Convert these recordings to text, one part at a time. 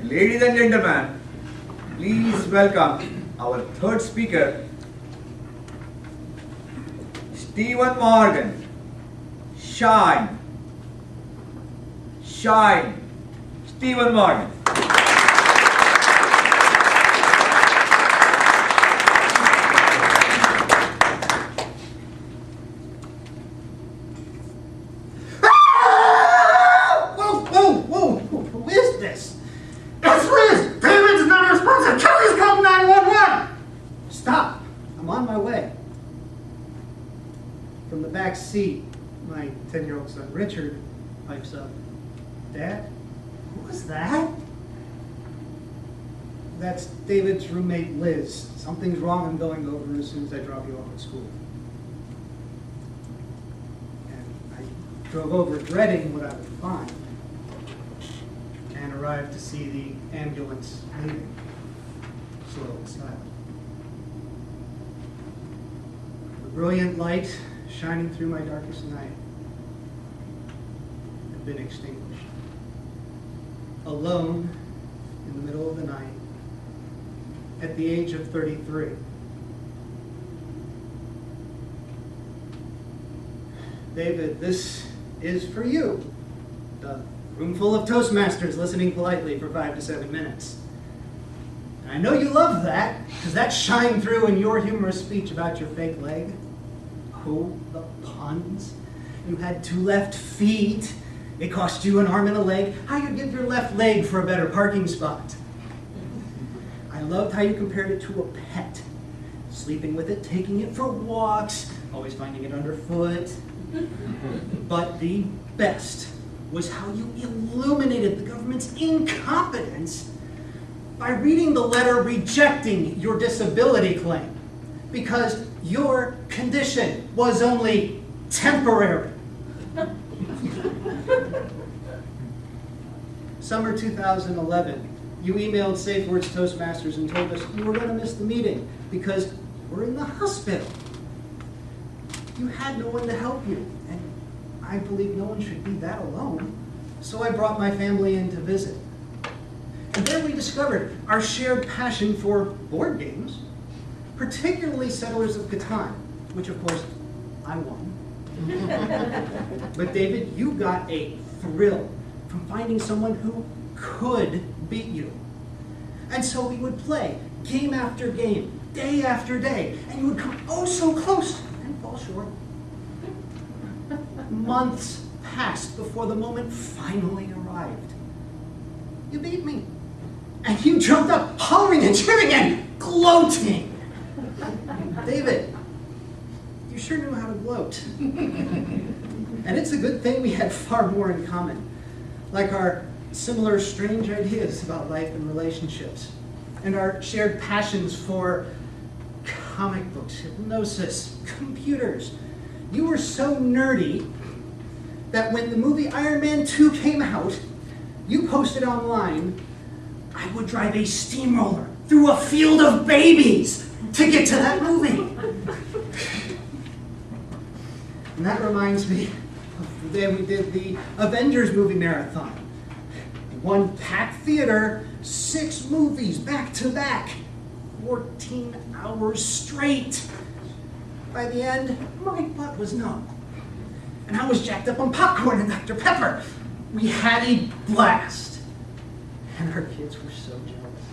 Ladies and gentlemen, please welcome our third speaker, Stephen Morgan. Shine. Shine. Stephen Morgan. Seat, my 10-year-old son Richard pipes up, "Dad, who was that?" "That's David's roommate Liz. Something's wrong. I'm going over as soon as I drop you off at school." And I drove over dreading what I would find, and arrived to see the ambulance leaving, slow and silent. The brilliant light shining through my darkest night had been extinguished. Alone in the middle of the night, at the age of 33. "David, this is for you." The room full of Toastmasters listening politely for 5 to 7 minutes. And I know you love that, because that shined through in your humorous speech about your fake leg. Oh, the puns. You had 2 left feet. It cost you an arm and a leg. How you'd give your left leg for a better parking spot. I loved how you compared it to a pet. Sleeping with it, taking it for walks, always finding it underfoot. But the best was how you illuminated the government's incompetence by reading the letter rejecting your disability claim. Because your condition was only temporary. Summer 2011, you emailed Safe Words Toastmasters and told us you were going to miss the meeting because you were in the hospital. You had no one to help you, and I believe no one should be that alone. So I brought my family in to visit. And there we discovered our shared passion for board games, particularly Settlers of Catan, which of course I won. But David, you got a thrill from finding someone who could beat you. And so we would play game after game, day after day, and you would come oh so close and fall short. Months passed before the moment finally arrived. You beat me. And you jumped up, hollering and cheering and gloating. David, you sure knew how to gloat. And it's a good thing we had far more in common, like our similar strange ideas about life and relationships, and our shared passions for comic books, hypnosis, computers. You were so nerdy that when the movie Iron Man 2 came out, you posted online, "I would drive a steamroller through a field of babies to get to that movie." And that reminds me of the day we did the Avengers movie marathon. One packed theater, 6 movies back to back, 14 hours straight. By the end, my butt was numb. And I was jacked up on popcorn and Dr. Pepper. We had a blast. And our kids were so jealous.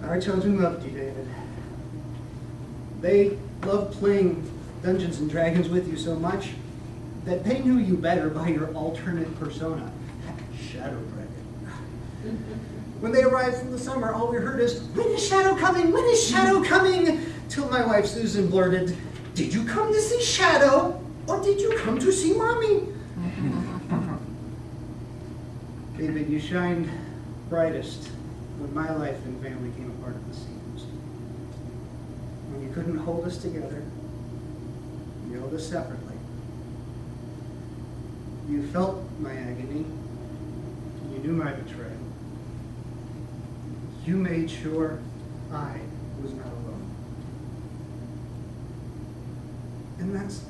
Our children loved you, David. They loved playing Dungeons and Dragons with you so much that they knew you better by your alternate persona, Shadow Dragon. When they arrived from the summer, all we heard is, "When is Shadow coming? When is Shadow coming?" Till my wife Susan blurted, "Did you come to see Shadow, or did you come to see Mommy?" David, you shined brightest when my life and family came apart at the seams. When you couldn't hold us together, you held us separately. You felt my agony. You knew my betrayal. You made sure I was not alone. And that's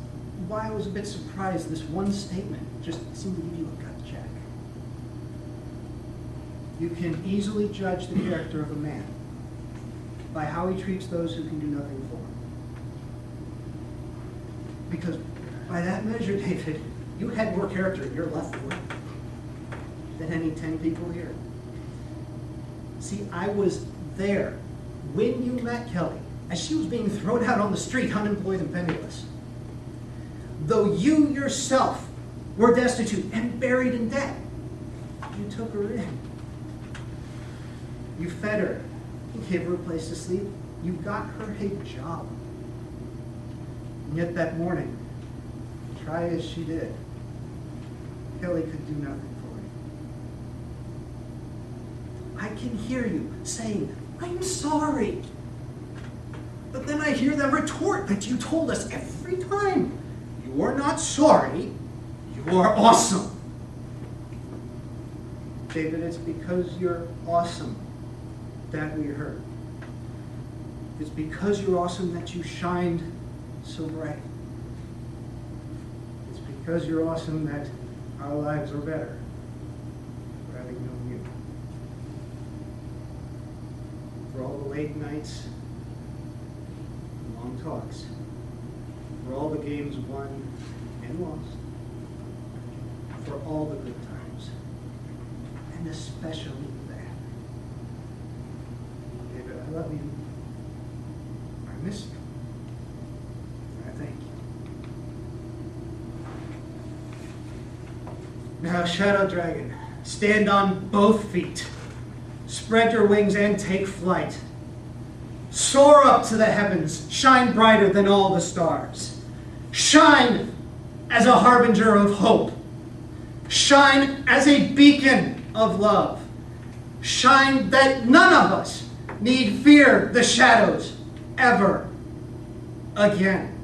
why I was a bit surprised this one statement just seemed to give you a gut check. You can easily judge the character of a man by how he treats those who can do nothing for him. Because by that measure, David, you had more character in your left foot than any 10 people here. See, I was there when you met Kelly, as she was being thrown out on the street, unemployed and penniless. Though you yourself were destitute and buried in debt, you took her in. You fed her. You gave her a place to sleep. You got her a job. And yet that morning, try as she did, Kelly could do nothing for you. I can hear you saying, "I'm sorry." But then I hear them retort that you told us every time, "You are not sorry, you are awesome." David, it's because you're awesome that we hurt. It's because you're awesome that you shined so bright. It's because you're awesome that our lives are better for having known you. For all the late nights, long talks, for all the games won and lost, for all the good times, and especially the bad. David, I love you. I miss you. And I thank you. Now, Shadow Dragon, stand on both feet. Spread your wings and take flight. Soar up to the heavens. Shine brighter than all the stars. Shine as a harbinger of hope. Shine as a beacon of love. Shine that none of us need fear the shadows ever again.